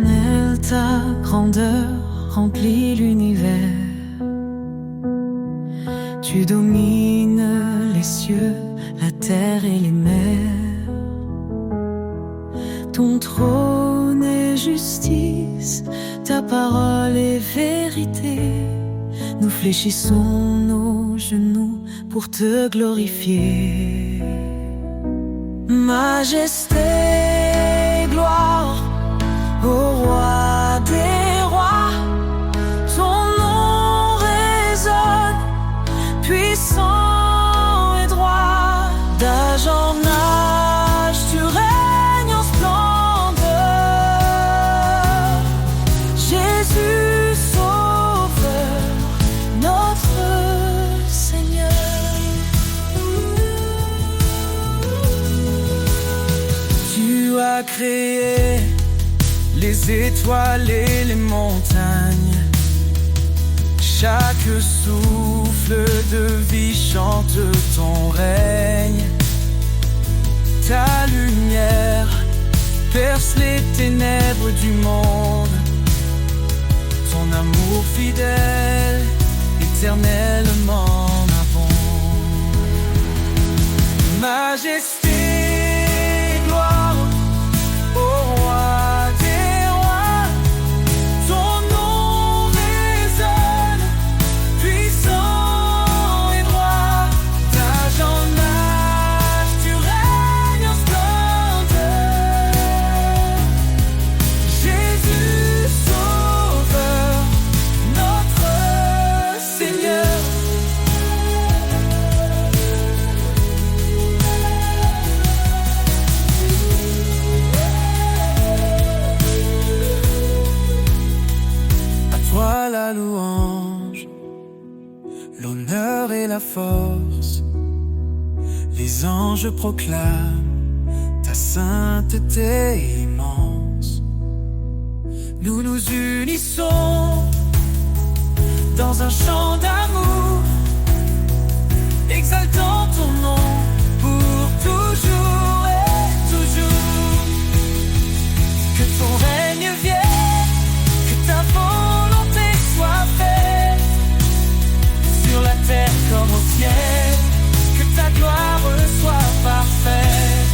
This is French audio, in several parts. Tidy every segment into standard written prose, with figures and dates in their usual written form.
Éternel, ta grandeur remplit l'univers. Tu domines les cieux, la terre et les mers. Ton trône est justice, ta parole est vérité. Nous fléchissons nos genoux pour te glorifier. Majesté, gloire au roi des rois. Ton nom résonne, puissant et droit. D'âge en âge, tu règnes en splendeur. Jésus, Sauveur, notre Seigneur. Tu as créé les étoiles et les montagnes. Chaque souffle de vie chante ton règne. Ta lumière perce les ténèbres du monde. Ton amour fidèle, éternellement abonde. Majesté, gloire au roi des rois. Ton nom résonne, puissant et droit. D'âge en âge, tu règnes en splendeur. Jésus, Sauveur, notre Seigneur. À toi la louange, l'honneur et la force. Les anges proclament ta sainteté immense. Nous nous unissons dans un chant d'amour, exaltant ton nom pour toujours et toujours. Que ton règne vienne, que ta volonté soit faite, sur la terre comme au ciel, que ta gloire soit parfaite.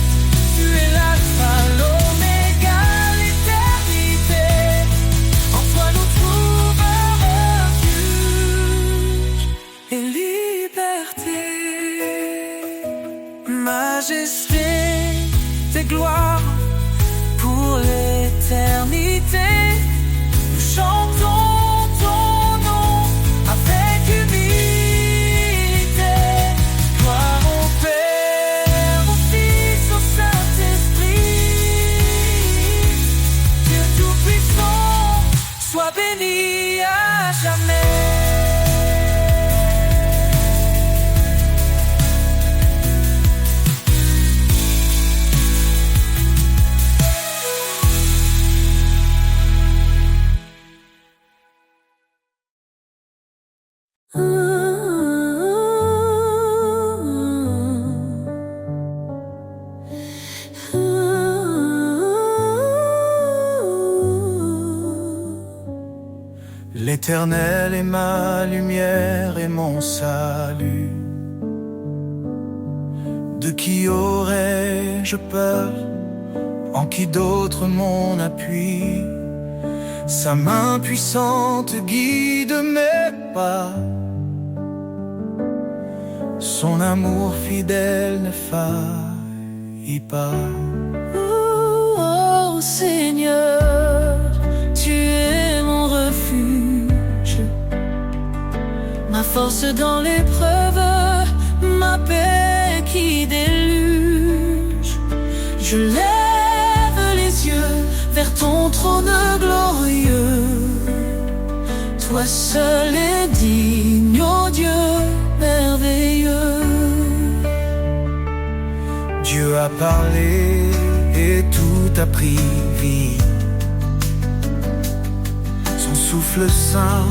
Tu es l'alpha, l'oméga, l'éternité. En toi nous trouvons refuge et liberté. Majesté, tes gloires pour l'éternité. Nous chantons ton nom avec humilité. Gloire au Père, au Fils, au Saint-Esprit. Dieu Tout-Puissant, sois béni à jamais. L'Éternel est ma lumière et mon salut. De qui aurais-je peur? En qui d'autre mon appui? Sa main puissante guide mes pas. Son amour fidèle ne faillit pas. Oh Seigneur, tu es mon refuge, ma force dans l'épreuve, ma paix qui déluge. Je lève les yeux vers ton trône glorieux. Toi seul est digne, ô Dieu merveilleux. Dieu a parlé et tout a pris vie. Son souffle saint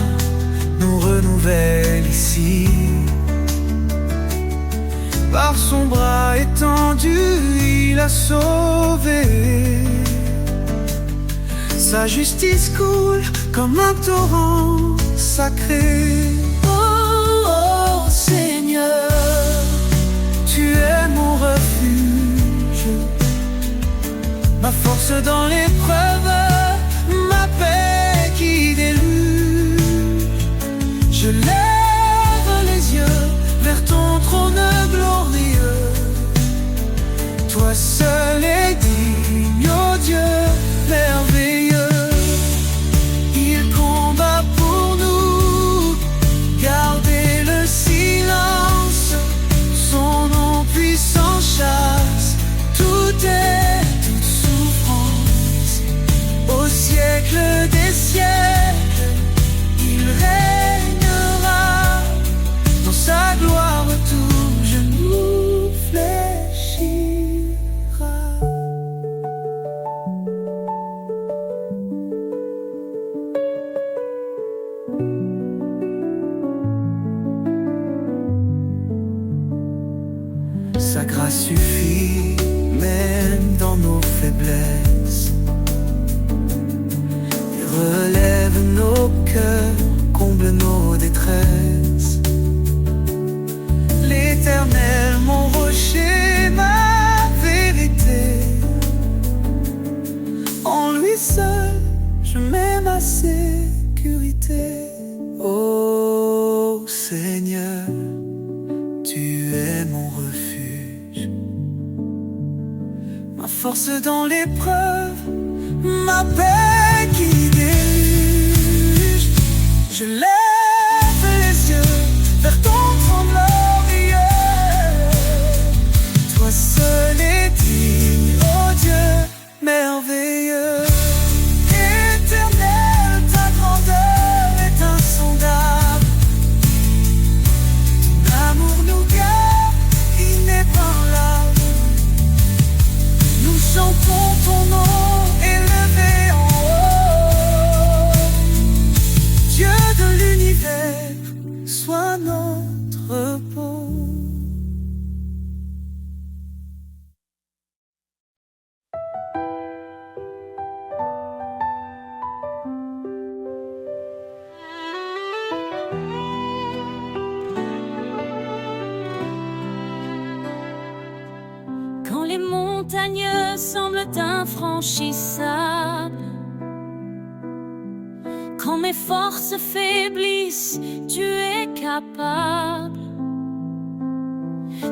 nous renouvelle ici. Par son bras étendu, il a sauvé. Sa justice coule comme un torrent sacré. Oh, oh Seigneur, Tu es mon refuge, ma force dans l'épreuve, ma paix qui déluge. Je lève les yeux vers ton trône glorieux. Toi seul est digne, ô Dieu merveilleux. Il combat pour nous, gardez le silence. Son nom puissant chasse toute souffrance. Au siècle des siècles, il régnera. Dans sa gloire tout genou fléchira. Sa grâce suffit même dans nos faiblesses. Il relève nos cœurs, comble nos détresses. L'Éternel, mon rocher, ma vérité. En lui seul, je mets ma sécurité. Ô Seigneur, tu es mon refuge, ma force dans l'épreuve, ma paix qui déluge. Je lève les yeux vers ton trône glorieux. Toi seul est digne, ô Dieu merveilleux. Éternel, ta grandeur est insondable. Ton amour nous garde inébranlable. Nous chantons ton nom élevé en haut. Dieu de l'univers, sois notre repos. quand les montagnes semblent infranchissables, quand mes forces faiblissent, tu es capable.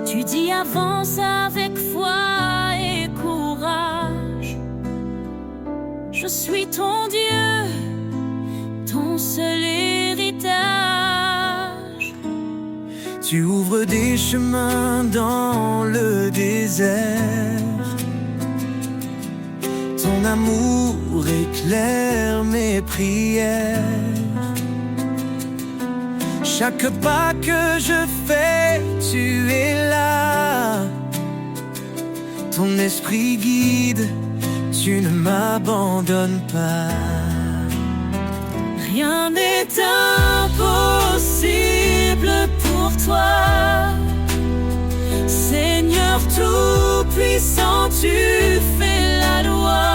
Tu dis avance avec foi et courage. Je suis ton Dieu, ton seul héritage. Tu ouvres des chemins dans le désert. Ton amour éclaire mes prières. Chaque pas que je fais, tu es là. Ton esprit guide, tu ne m'abandonnes pas. Rien n'est impossible pour toi. Seigneur tout-puissant, tu fais la loi.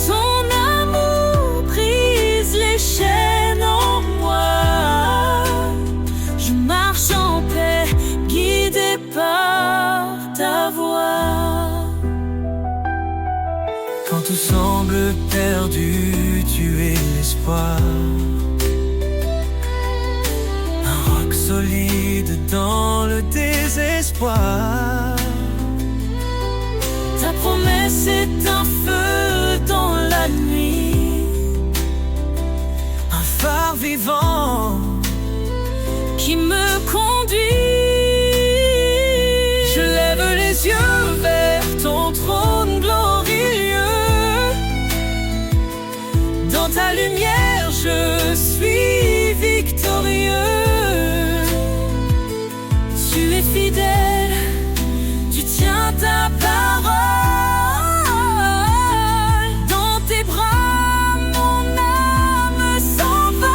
Ton amour brise les chaînes en moi. Je marche en paix, guidé par ta voix. Quand tout semble perdu, tu es l'espoir. Un roc solide dans le désespoir. Ta promesse est un feu dans la nuit, Un phare vivant qui me conduit. Je lève les yeux vers ton trône glorieux. Dans ta lumière, je suis victorieux. Tu es fidèle, tu tiens ta parole. Dans tes bras, mon âme s'envole.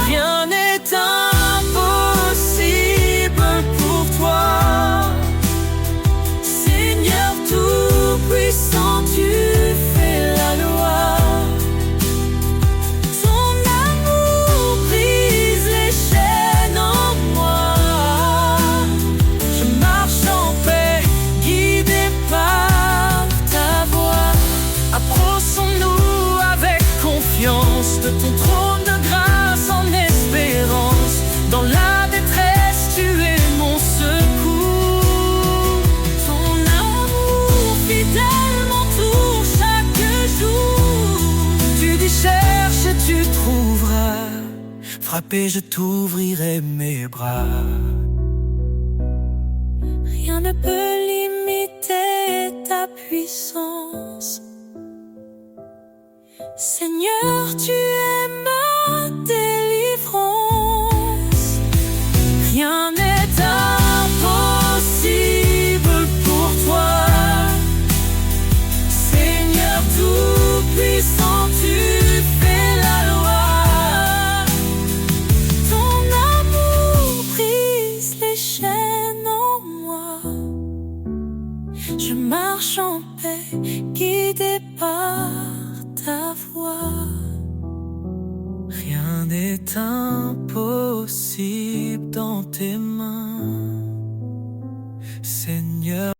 Rien n'est impossible pour toi. Seigneur tout-puissant, tu de ton trône de grâce en espérance. Dans la détresse, tu es mon secours. Ton amour fidèle m'entoure chaque jour. Tu dis cherche et tu trouveras, frappé je t'ouvrirai mes bras. Rien ne peut limiter ta puissance. Seigneur, tu es ma délivrance. Rien n'est impossible pour toi. Seigneur tout-puissant, tu fais la loi. Ton amour brise les chaînes en moi. Je marche en paix, guidé par ta voix. Rien n'est impossible dans tes mains, Seigneur.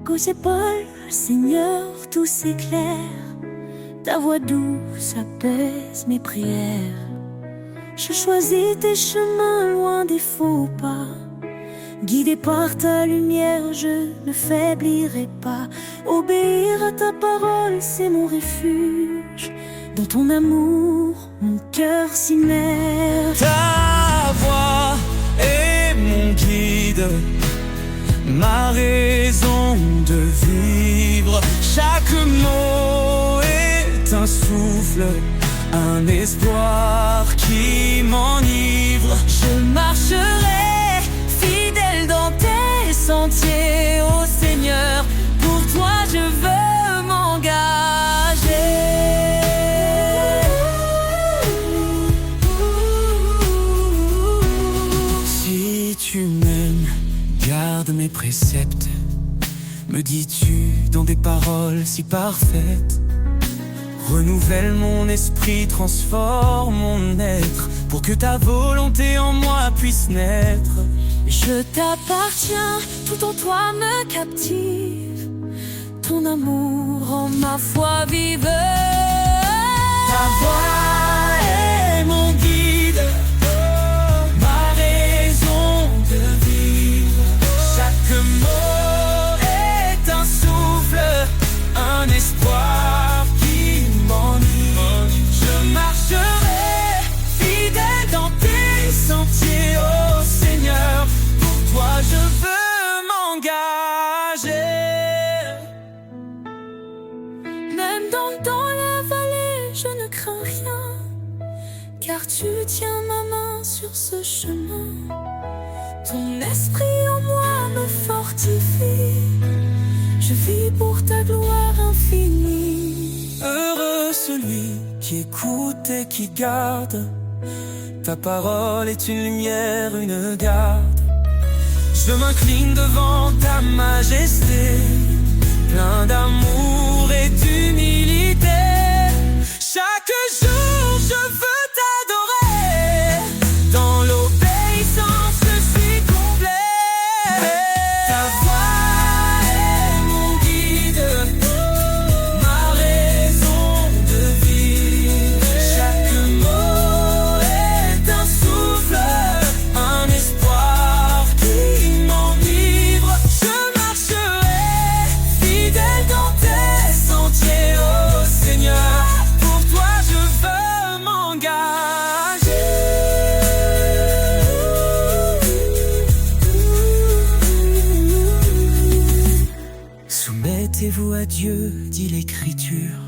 Qu'aux épaules, Seigneur, tout s'éclaire. Ta voix douce apaise mes prières. Je choisis tes chemins loin des faux pas. Guidé par ta lumière, je ne faiblirai pas. Obéir à ta parole, c'est mon refuge. Dans ton amour, mon cœur s'immerge. Ta voix est mon guide, ma raison de vivre. Chaque mot est un souffle, un espoir qui m'enivre. Je marcherai fidèle dans tes sentiers, ô Seigneur. Pour toi je veux m'engager. Si tu m'aimes, garde mes préceptes, me dis-tu dans des paroles si parfaites. Renouvelle mon esprit, transforme mon être, pour que ta volonté en moi puisse naître. Je t'appartiens, tout en toi me captive. Ton amour rend ma foi vive. Ta voix est mon guide, ma raison de vivre. Chaque mot est un souffle, un espoir qui m'enivre. Je marcherai fidèle dans tes sentiers, ô Seigneur. Pour toi je veux m'engager. Même dans la vallée, je ne crains rien, car tu tiens ma main sur ce chemin. Ton esprit en moi me fortifie. Je vis pour ta gloire infinie. Heureux celui qui écoute et qui garde. Ta parole est une lumière, une garde. Je m'incline devant ta majesté, plein d'amour et d'humilité. Chaque jour je veux t'adorer. Dans l'obéissance je suis complet. Ta voix est mon guide, ma raison de vivre. Chaque mot est un souffle, un espoir qui m'enivre. Je marcherai fidèle dans tes sentiers, ô Seigneur. Pour toi je veux m'engager. Soumettez-vous à Dieu, dit l'Écriture,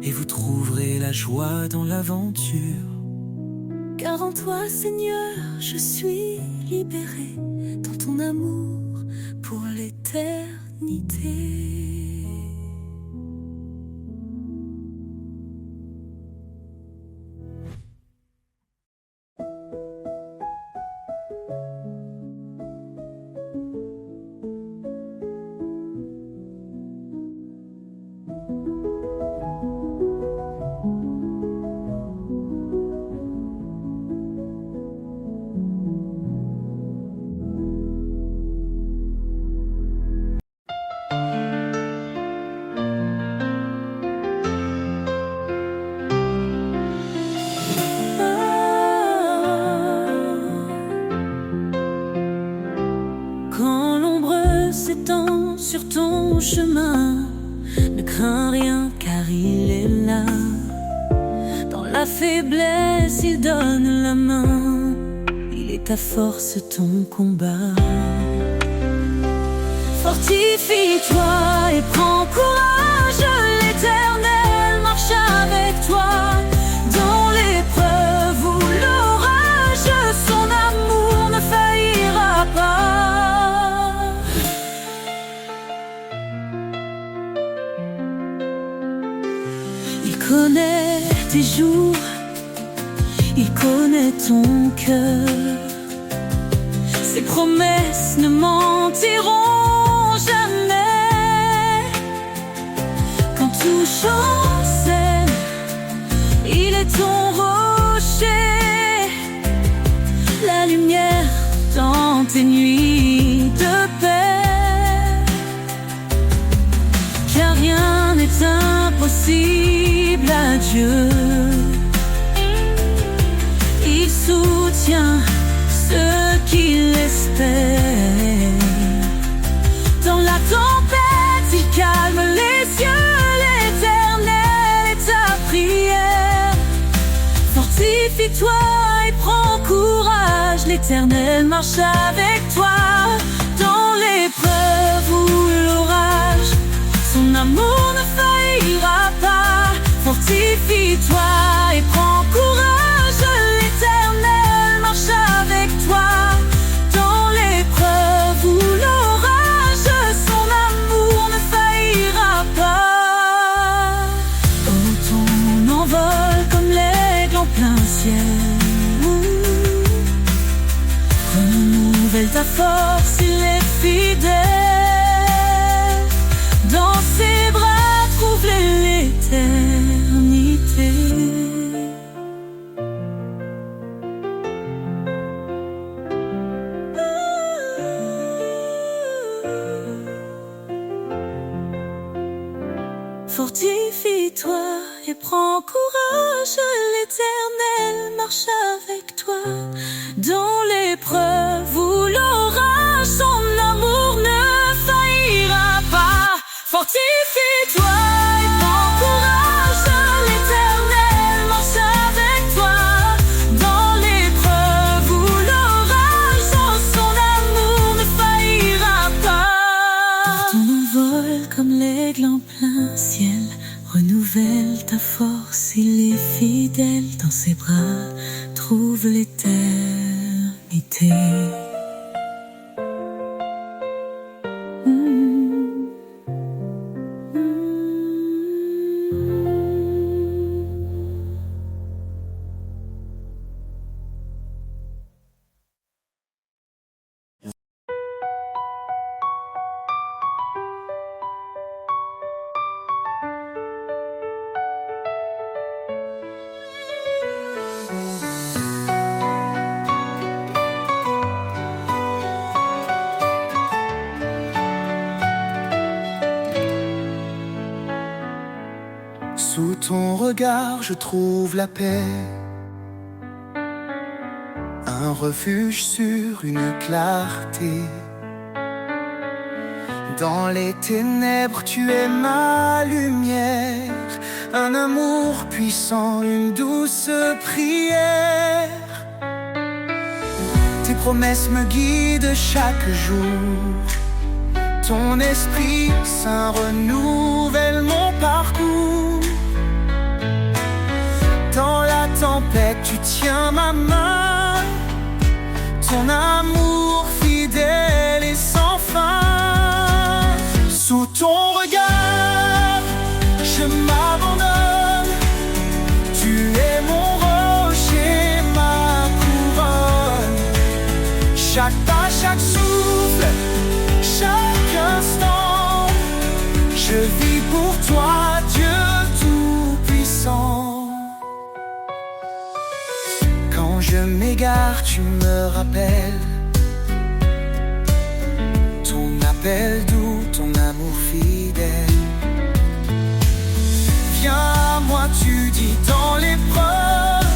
et vous trouverez la joie dans l'aventure. Car en toi, Seigneur, je suis libéré. Dans ton amour pour l'éternité. sur ton chemin. Ne crains rien car il est là. Dans la faiblesse, il donne la main. Il est ta force, ton combat. Fortifie-toi et prends courage. L'Éternel marche avec toi. Dans l'épreuve ou l'orage, son amour ne faillira pas. Il connaît tes jours, il connaît ton cœur. Ses promesses ne mentiront jamais. Quand tout chancelle, il est ton rocher, la lumière dans tes nuits de paix. Car rien n'est impossible à Dieu. Il soutient ceux qui l'espèrent. Dans la tempête, il calme les yeux. L'Éternel est ta prière. Fortifie-toi et prends courage. L'Éternel marche avec toi. Dans l'épreuve ou l'orage, son amour ne faillira pas. Fortifie-toi et prends courage. L'Éternel marche avec toi. Dans l'épreuve ou l'orage, son amour ne faillira pas. Oh, ton envol comme l'aigle en plein ciel. Renouvelle ta force, il est fidèle. Dans ses bras, trouve l'éternité. Fortifie-toi et prends courage. L'Éternel marche avec toi. Dans l'épreuve ou l'orage, son amour ne faillira pas. Fortifie-toi et prends courage. L'Éternel marche avec toi. Dans l'épreuve ou l'orage, son amour ne faillira pas. Ton envol comme l'aigle en plein ciel. Renouvelle ta force, il est fidèle. Dans ses bras, trouve l'éternité. Sous ton regard, je trouve la paix. Un refuge sur une clarté. Dans les ténèbres, tu es ma lumière. Un amour puissant, une douce prière. Tes promesses me guident chaque jour. Ton esprit saint renouvelle mon parcours. Dans la tempête, tu tiens ma main. Ton amour fidèle et sans fin. Sous ton regard, je m'abandonne. Tu es mon rocher, ma couronne. Chaque pas, chaque souffle, chaque instant, je vis pour toi, Dieu tout-puissant. Quand je m'égare, tu me rappelles ton appel doux, ton amour fidèle. Viens à moi, tu dis dans l'épreuve,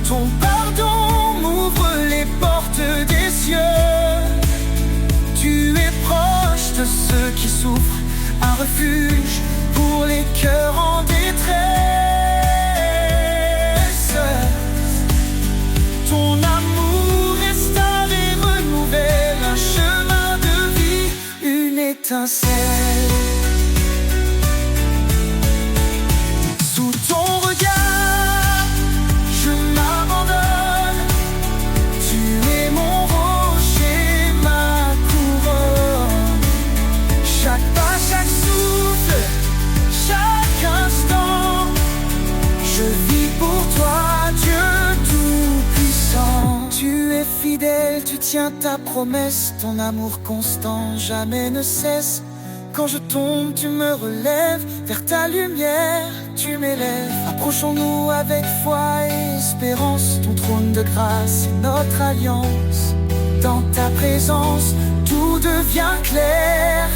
ton pardon m'ouvre les portes des cieux. Tu es proche de ceux qui souffrent, un refuge pour les cœurs en détresse. Ton amour restaure et renouvelle un chemin de vie, une étincelle. Sous ton regard, je m'abandonne. Tu es mon rocher, ma couronne. Chaque pas, chaque souffle, chaque instant, je vis pour toi, Dieu tout-puissant. Tu es fidèle, tu tiens ta promesse, ton amour constant jamais ne cesse. Quand je tombe, tu me relèves, vers ta lumière, tu m'élèves. Approchons-nous avec foi et espérance, ton trône de grâce est notre alliance. Dans ta présence, tout devient clair,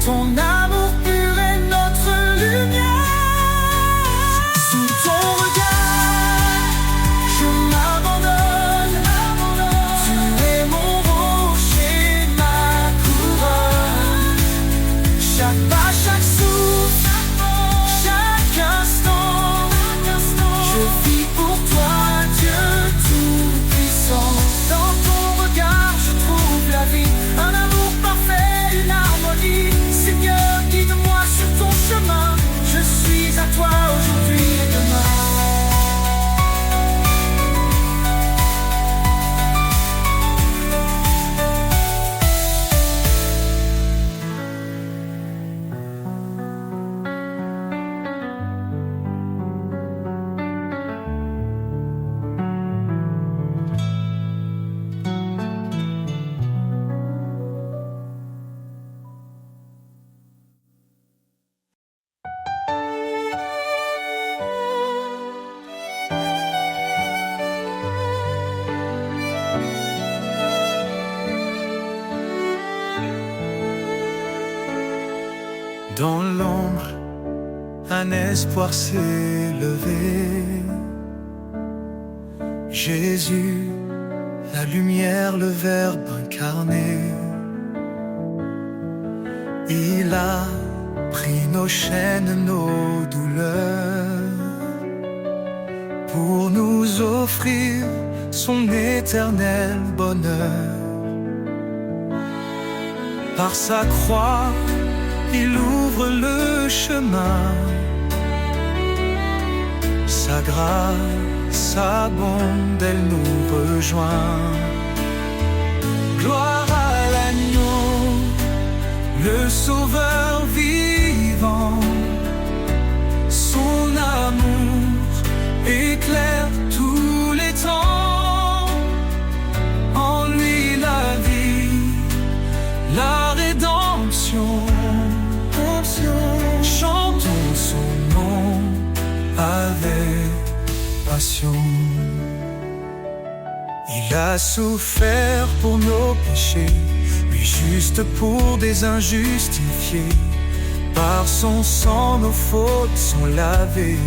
ton amour pur est notre lumière. Sous ton regard, je m'abandonne. Tu es mon rocher, ma couronne. Chaque pas, chaque souffle, chaque instant, je vis pour toi, Dieu tout-puissant. Dans ton regard, je trouve la vie, un amour parfait, une harmonie. Seigneur, guide-moi sur ton chemin, je suis à toi aujourd'hui et demain. Dans l'ombre, un espoir s'est levé. Jésus, la lumière, le Verbe incarné. Il a pris nos chaînes, nos douleurs, pour nous offrir son éternel bonheur. Par sa croix, il ouvre le chemin, sa grâce abonde, elle nous rejoint. Gloire à l'agneau, le sauveur vivant. Son amour éclaire tous les temps. En lui la vie, la rédemption. Chantons son nom avec passion. Il a souffert pour nos péchés, lui juste pour des injustifiés. Par son sang nos fautes sont lavées,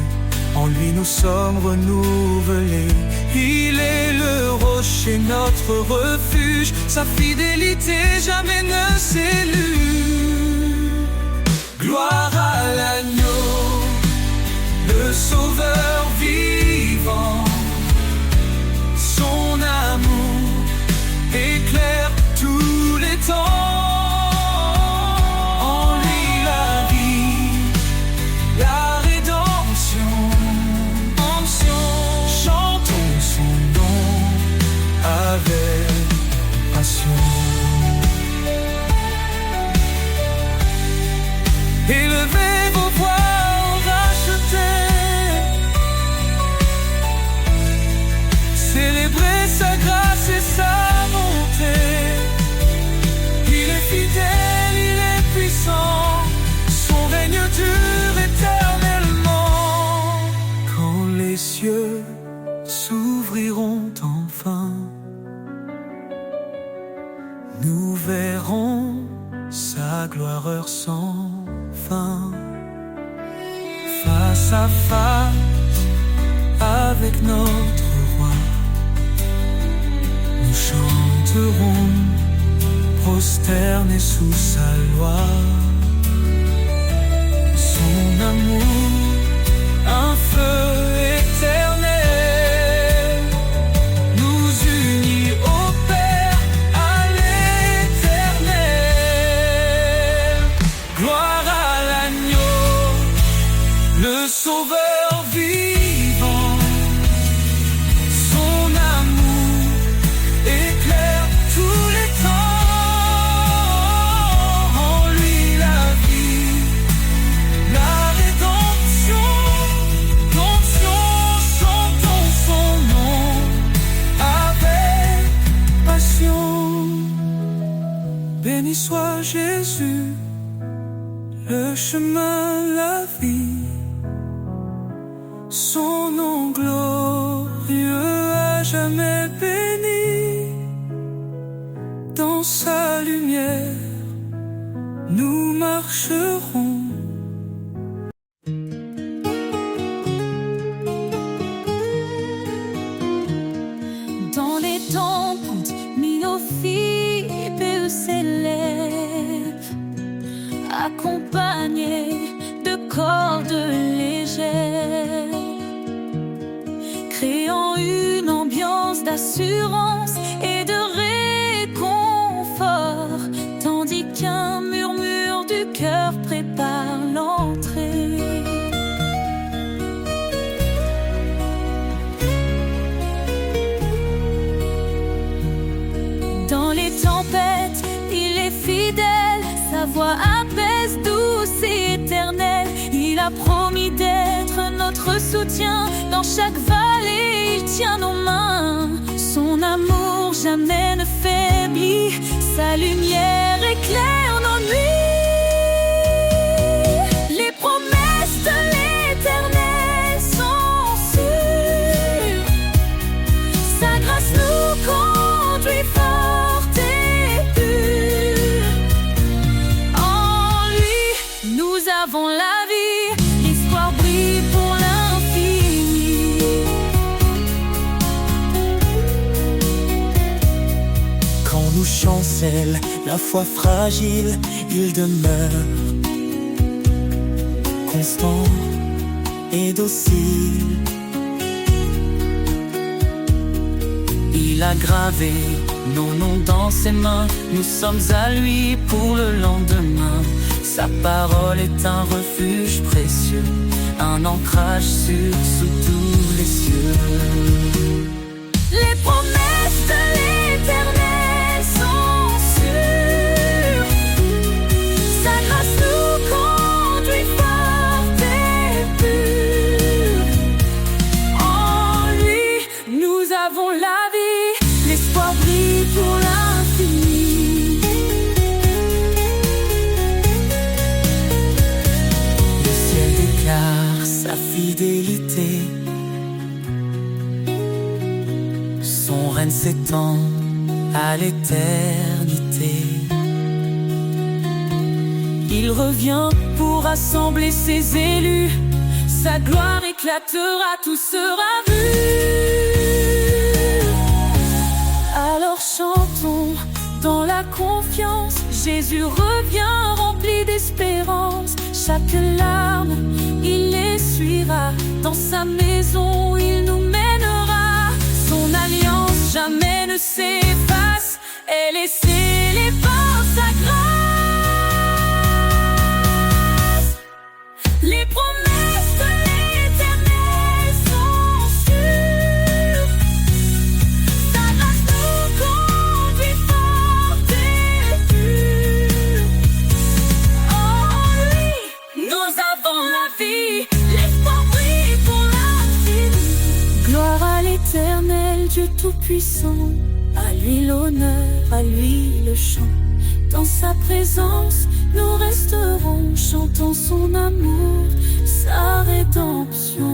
en lui nous sommes renouvelés. Il est le rocher, notre refuge, sa fidélité jamais ne s'élude. Gloire à l'agneau, le sauveur vivant. Son amour éclaire tous les temps. En lui la vie, la rédemption. Chantons son nom avec passion. Élevez vos voix rachetés, célébrez sa grâce et sa bonté. Il est fidèle, il est puissant, son règne dure éternellement. Quand les cieux s'ouvriront enfin, nous verrons sa gloire heure sans fin. Face à face avec notre roi, nous chanterons prosternés sous sa loi. son amour, un feu éternel, nous unit au Père, à l'éternel. Gloire à l'agneau, le Sauveur vivant, son amour éclaire tous les temps. En lui la vie, la rédemption, chantons son nom avec passion. Béni soit Jésus, le chemin, la vie, son nom glorieux à jamais béni. Dans sa lumière, nous marcherons. Dans les temples, Myophilipée s'élève, accompagné de cordes légères, créant une ambiance d'assurance et de réconfort, tandis qu'un murmure du cœur prépare l'entrée. Dans les tempêtes, il est fidèle, sa voix apaise, douce et éternelle. Il a promis d'être notre soutien dans chaque vallée, il tient nos mains. Son amour jamais ne faiblit, sa lumière éclaire nos nuits. Les promesses de l'Éternel sont sûres, sa grâce nous conduit forte et pure. En lui, nous avons la vie, l'espoir brille pour l'infini. Quand nous chancelle la foi fragile, il demeure constant et docile. Il a gravé nos noms dans ses mains, nous sommes à lui pour le lendemain. Sa parole est un refuge précieux, un ancrage sûr sous tous les cieux. Les promesses de l'Éternel sont sûres, sa grâce nous conduit forte et pure. En lui, nous avons la vie, l'espoir brille pour l'infini. Le ciel déclare sa fidélité, son règne s'étend à l'éternité. Il revient pour rassembler ses élus, sa gloire éclatera, tout sera vu. Alors chantons dans la confiance, Jésus revient rempli d'espérance. Chaque larme, il l'essuiera, dans sa maison il nous mènera. Son alliance jamais ne s'efface, elle est scellée par sa grâce. Les promesses de l'Éternel sont sûres, sa grâce nous conduit forte et pure. En lui, nous avons la vie, l'espoir brille pour l'infini. Gloire à l'Éternel, Dieu Tout-Puissant, à lui l'honneur, à lui le chant. Dans sa présence, nous resterons, chantant son amour, sa rédemption.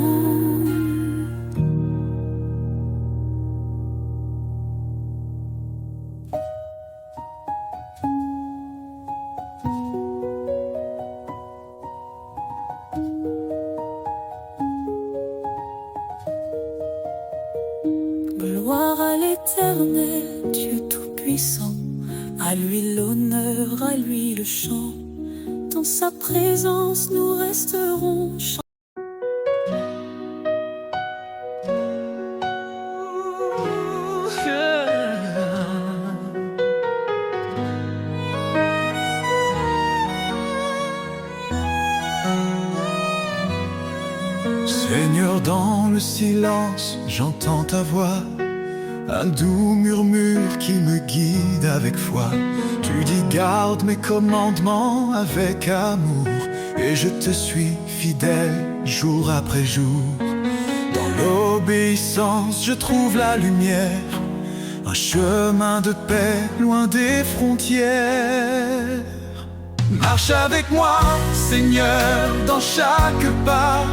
Gloire à l'Éternel, Dieu Tout-Puissant, à lui l'honneur, à lui le chant. Dans sa présence, nous resterons. Seigneur, dans le silence, j'entends ta voix, un doux murmure qui me guide avec foi. Tu dis garde mes commandements avec amour, et je te suis fidèle jour après jour. Dans l'obéissance, je trouve la lumière, un chemin de paix loin des frontières. Marche avec moi, Seigneur, dans chaque pas.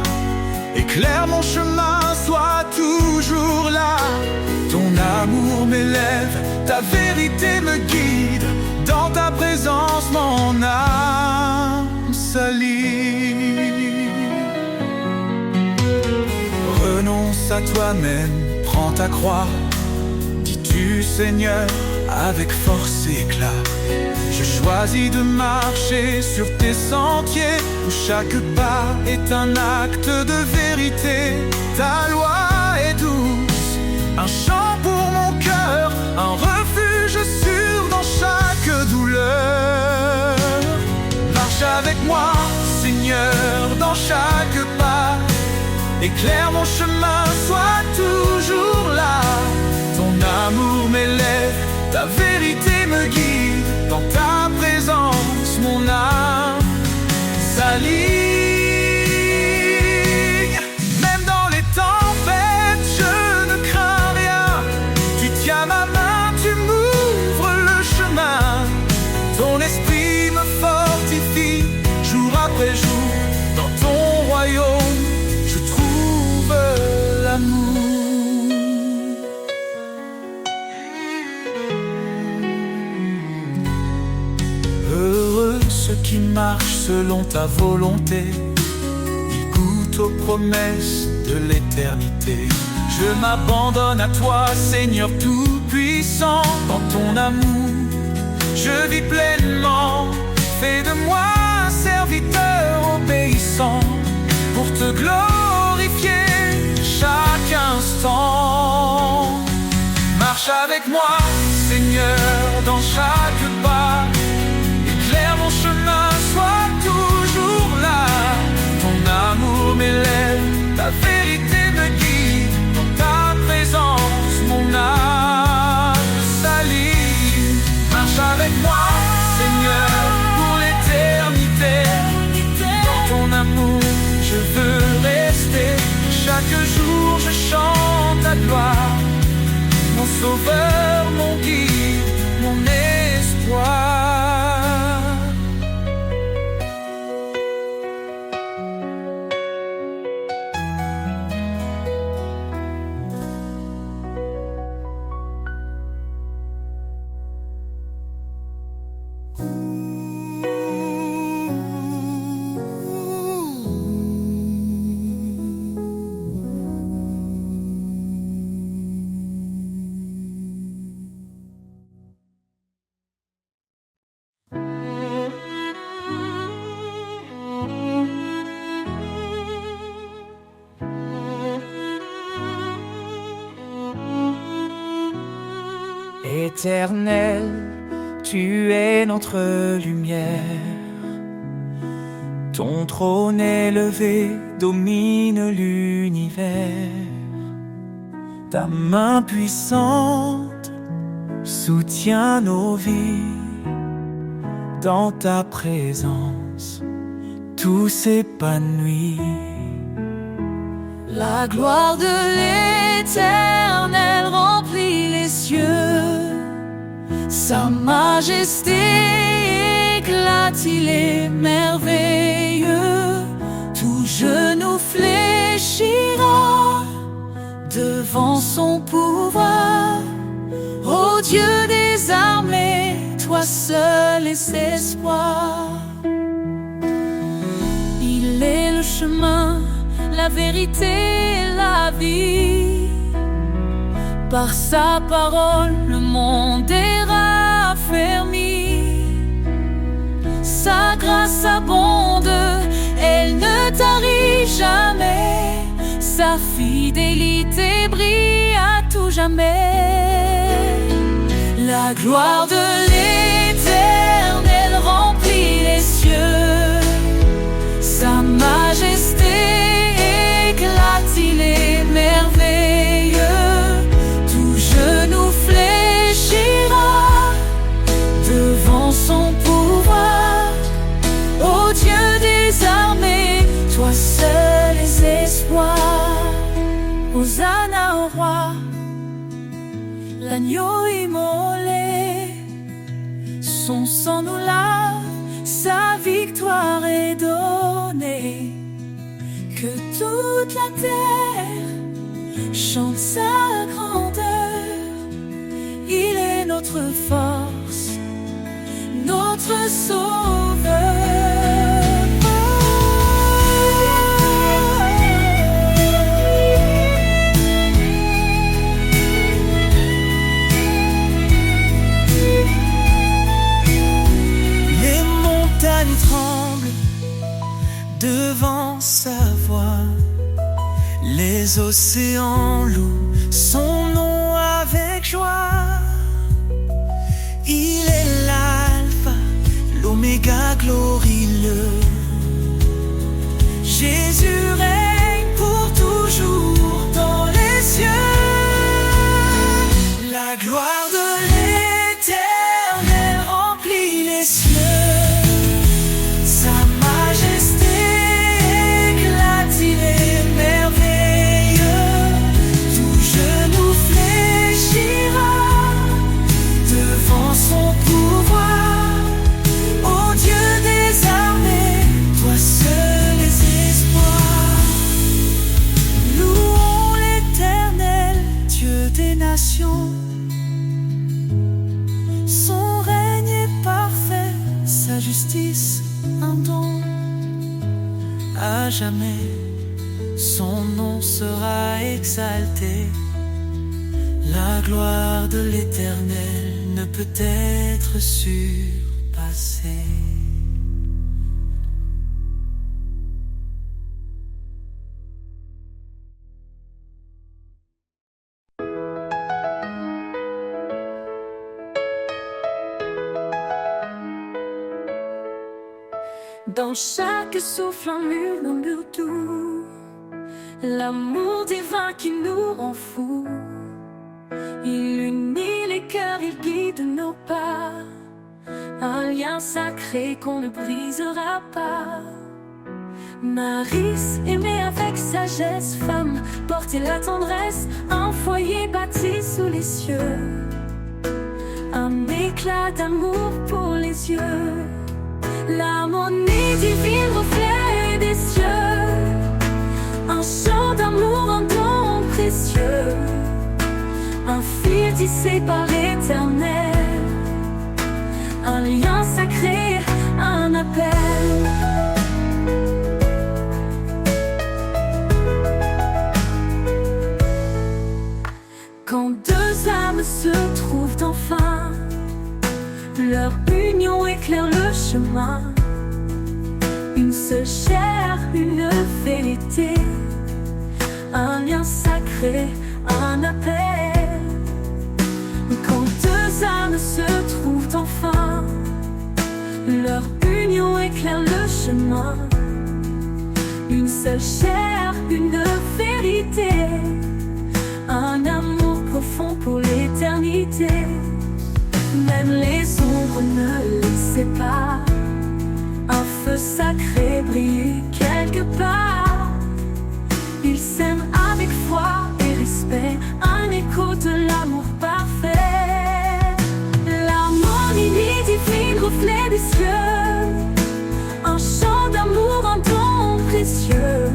Éclaire mon chemin, sois toujours là. Ton amour m'élève, ta vérité me guide. Dans ta présence, mon âme s'allie. Renonce à toi-même, prends ta croix. Dis-tu, Seigneur, avec force et éclat. Je choisis de marcher sur tes sentiers, où chaque pas est un acte de vérité. Ta loi est douce, un chant pour mon cœur, un refuge sûr dans chaque douleur. Marche avec moi, Seigneur, dans chaque pas. Éclaire mon chemin, sois toujours là. Ton amour m'élève, ta vérité me guide. Dans ta présence, mon âme s'aligne. Même dans les tempêtes, je ne crains rien. Tu tiens ma main, tu m'ouvres le chemin. Ton esprit me fortifie jour après jour. Dans ton royaume, je trouve l'amour. Heureux ceux qui marchent selon ta volonté, ils goûtent aux promesses de l'éternité. Je m'abandonne à toi, Seigneur tout-puissant. Dans ton amour, je vis pleinement. Fais de moi un serviteur obéissant, pour te glorifier chaque instant. Marche avec moi, Seigneur, dans chaque pas. Éclaire mon chemin, sois toujours là. Ton amour m'élève, ta vérité me guide. Dans ta présence, mon âme s'allie. Marche avec moi, Seigneur, pour l'éternité. Dans ton amour, je veux rester. Chaque jour, je chante ta gloire. Mon sauveur, mon guide, mon espoir. Éternel, tu es notre lumière. Ton trône élevé domine l'univers. Ta main puissante soutient nos vies. Dans ta présence, tout s'épanouit. La gloire de l'Éternel remplit les cieux. Sa majesté éclate, il est merveilleux. Tout genou fléchira devant son pouvoir. Ô Dieu des armées, toi seul est espoir. Il est le chemin, la vérité et la vie. Par sa parole, le monde est raffermi. sa grâce abonde, elle ne tarit jamais, sa fidélité brille à tout jamais. La gloire de l'Éternel remplit les cieux, sa majesté éclate, il est merveilleux. Tout genou fléchira devant son pouvoir. Ô Dieu des armées, toi seul es espoir. Hosanna au roi, l'agneau immolé, son sang nous lave, sa victoire est donnée. Que toute la terre chante sa grandeur, il est notre force, notre sauveur. Devant sa voix, les océans louent son nom avec joie. Il est l'alpha, l'oméga glorieux. Jésus règne pour toujours dans les cieux. La gloire de l'Éternel remplit les cieux. Son règne est parfait, sa justice un don. À jamais, son nom sera exalté. La gloire de l'Éternel ne peut être surpassée. Dans chaque souffle un murmure doux, l'amour divin qui nous rend fous. Il unit les cœurs, il guide nos pas, un lien sacré qu'on ne brisera pas. Maris, aimée avec sagesse, femme, porter la tendresse, un foyer bâti sous les cieux, un éclat d'amour pour les yeux. L'harmonie divine, reflet des cieux, un chant d'amour, un don précieux, un fil tissé par l'Éternel, un lien sacré, un appel. Quand deux âmes se trouvent enfin, leur union éclaire le chemin. Une seule chair, une vérité, un lien sacré, un appel. Quand deux âmes se trouvent enfin, leur union éclaire le chemin. Une seule chair, une vérité, un amour profond pour l'éternité. Même les ombres ne les séparent, un feu sacré brille quelque part. Ils s'aiment avec foi et respect, un écho de l'amour parfait. L'harmonie divine, reflet des cieux, un chant d'amour, un don précieux,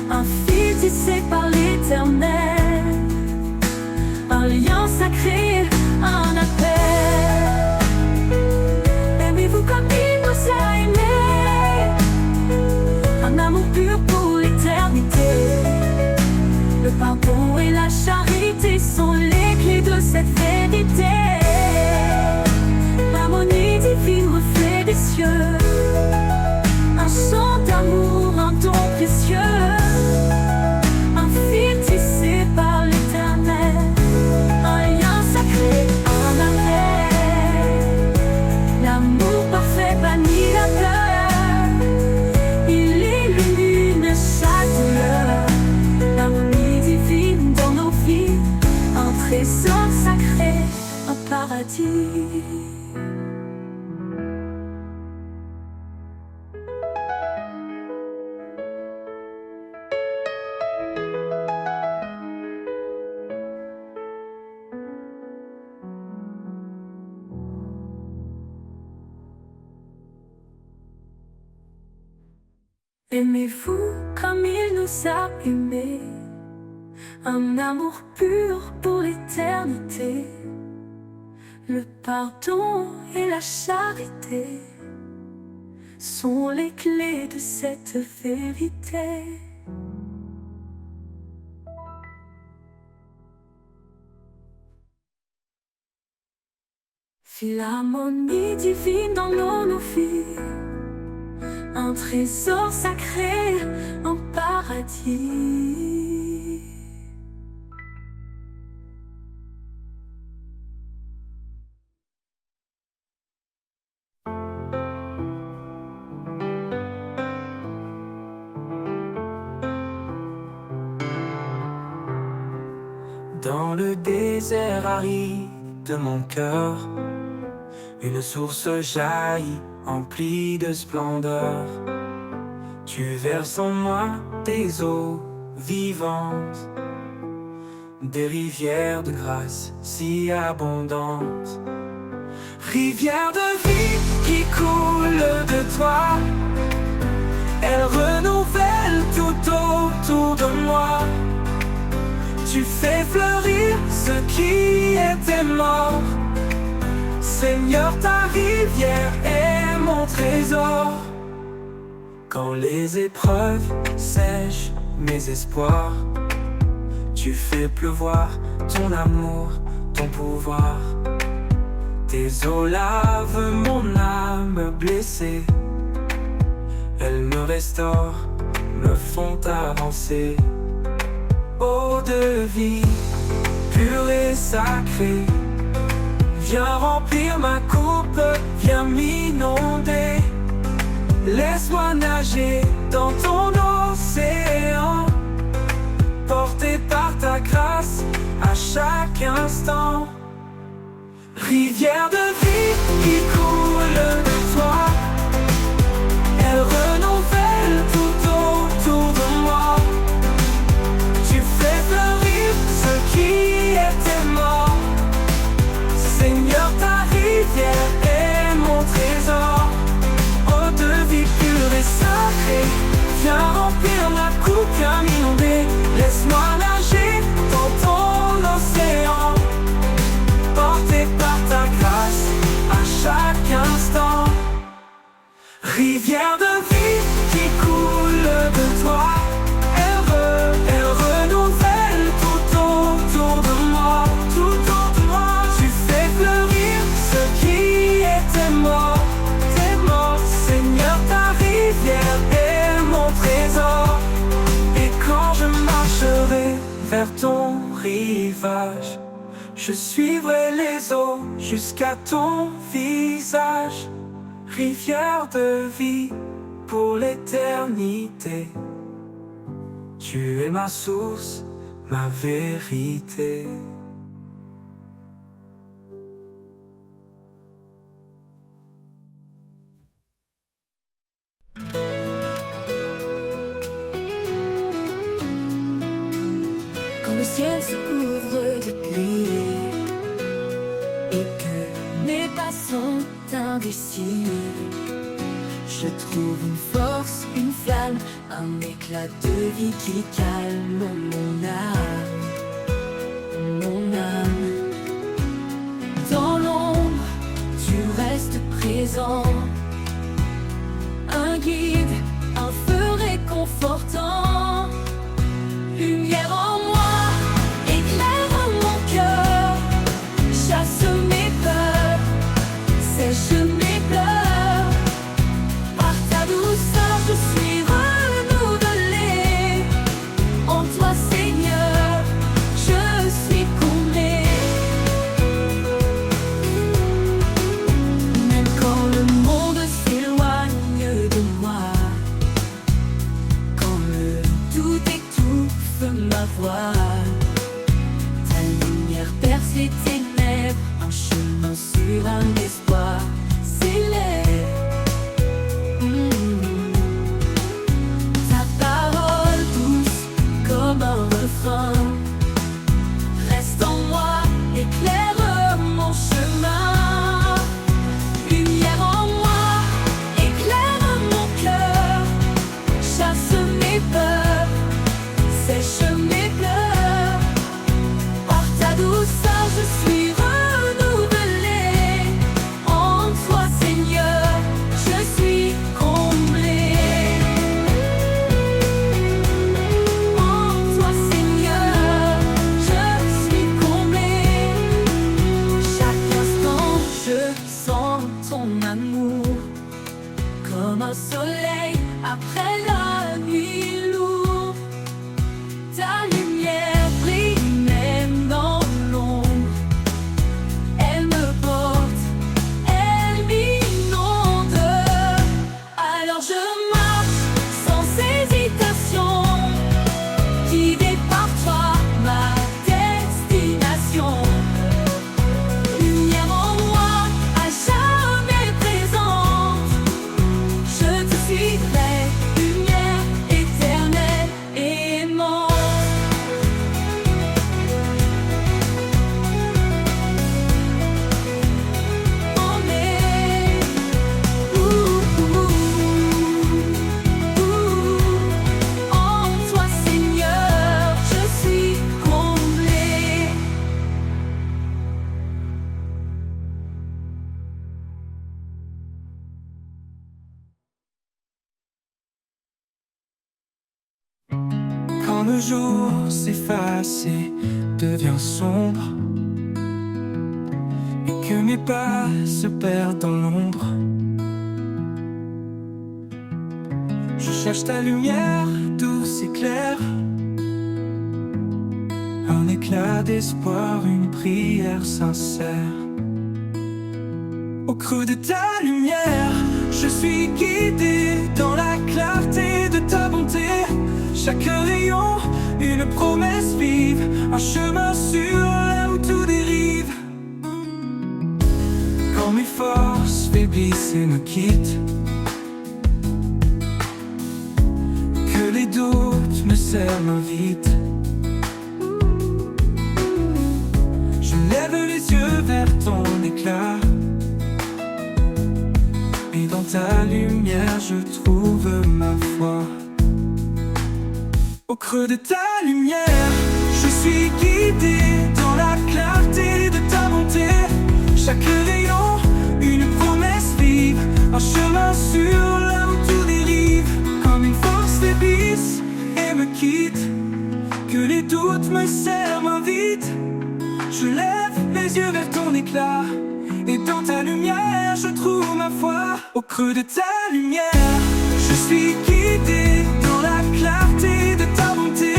un fil tissé par l'Éternel, un lien sacré, un appel. Aimez-vous comme il nous a aimés, un amour fou comme il nous a aimés, un amour pur pour l'éternité. Le pardon et la charité sont les clés de cette vérité. Philharmonie divine dans nos vies, un trésor sacré, un paradis. Dans le désert aride de mon cœur, une source jaillit, emplie de splendeur. Tu verses en moi tes eaux vivantes, des rivières de grâce si abondantes. Rivière de vie qui coule de toi, elle renouvelle tout autour de moi. Tu fais fleurir ce qui était mort. Seigneur, ta rivière est mon trésor. Quand les épreuves sèchent mes espoirs, tu fais pleuvoir ton amour, ton pouvoir. Tes eaux lavent mon âme blessée, elles me restaurent, me font avancer. Eau de vie, pure et sacrée, viens remplir ma coupe, viens m'inonder. Laisse-moi nager dans ton océan, porté par ta grâce à chaque instant. Rivière de vie qui coule de toi, elle renouvelle tout autour de moi. Tu fais fleurir ce qui était mort. Seigneur, ta rivière est mon trésor. Eau de vie pure et sacrée, viens remplir la coupe, viens m'inonder. Laisse-moi nager dans ton océan, porté par ta grâce à chaque instant. Rivière de vie qui coule de toi, elle renouvelle tout autour de moi, tout autour de moi. Tu fais fleurir ce qui était mort, t'es mort. Seigneur, ta rivière est mon trésor. Et quand je marcherai vers ton rivage, je suivrai les eaux jusqu'à ton visage. Rivière de vie pour l'éternité, tu es ma source, ma vérité. Quand le ciel se couvre de pluie et que mes pas sont indécis, je trouve une force, une flamme, un éclat de vie qui calme mon âme, mon âme. Dans l'ombre, tu restes présent, un guide, un feu réconfortant. Lumière en moi, éclaire mon cœur, chasse mes peurs, sèche mes pleurs. Par ta douceur, je suis renouvelé. En toi, Seigneur, je suis comblé. Même quand le monde s'éloigne de moi, quand le doute étouffe ma voix, ta lumière perce les ténèbres, un chemin sur un espoir s'élève. Ta parole douce comme un refrain reste en moi, éclaire mon chemin. Lumière en moi, éclaire mon cœur, chasse Quand le jour s'efface et devient sombre, et que mes pas se perdent dans l'ombre, je cherche ta lumière douce et claire, un éclat d'espoir, une prière sincère. Au creux de ta lumière, je suis guidé dans la clarté de ta bonté. Chaque rayon, une promesse vive, un chemin sûr là où tout dérive. Quand mes forces faiblissent et me quittent, que les doutes me serrent vite, je lève les yeux vers ton éclat, et dans ta lumière je trouve ma foi. Au creux de ta lumière, je suis guidé dans la clarté de ta bonté. Chaque rayon, une promesse vive, un chemin sûr là où tout dérive. Comme une force faiblisse et me quitte, que les doutes me serrent vite, je lève les yeux vers ton éclat, et dans ta lumière je trouve ma foi. Au creux de ta lumière, je suis guidé dans la clarté de ta bonté.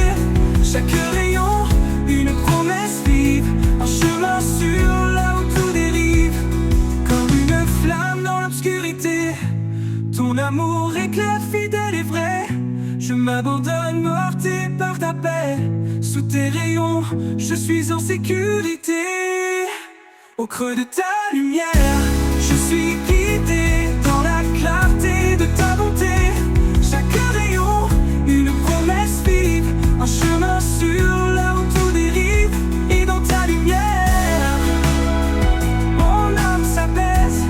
Chaque rayon, une promesse vive, un chemin sûr là où tout dérive. Comme une flamme dans l'obscurité, ton amour éclaire fidèle et vrai. Je m'abandonne porté par ta paix. Sous tes rayons, je suis en sécurité. Au creux de ta lumière, je suis guidé dans la clarté de ta bonté. Chaque rayon, une promesse vive, un chemin sûr là où tout dérive. Et dans ta lumière, mon âme s'apaise.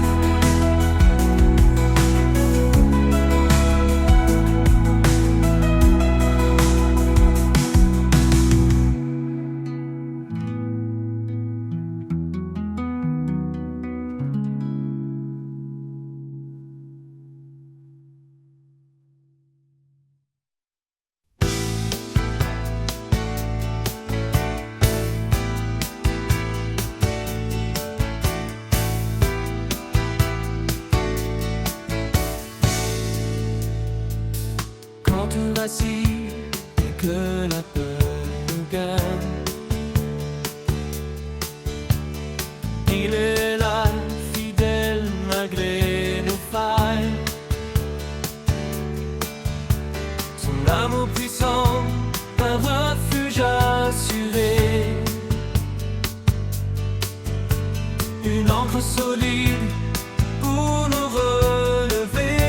Quand tout vacille et que la peur nous gagne, il est là, fidèle malgré nos failles. Son amour puissant, un refuge assuré, une encre solide pour nous relever.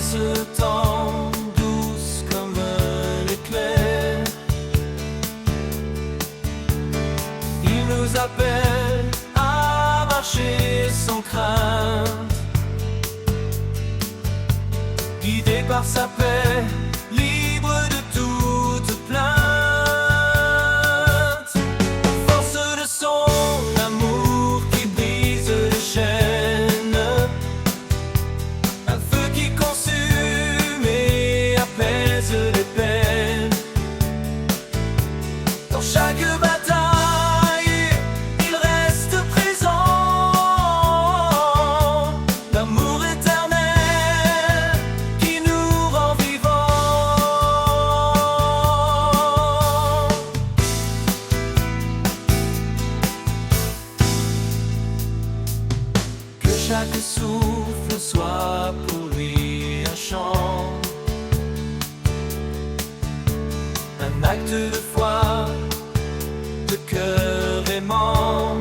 Se tend douce comme l'éclair, il nous appelle à marcher sans crainte, guidé par sa paix, libre de toute plainte. Force de son amour qui brise les chaînes, un feu qui consume et apaise les peines. Dans chaque bataille, il reste présent, l'amour éternel qui nous rend vivants. Que chaque souffle soit pour lui un chant, un acte de foi, de cœur aimant.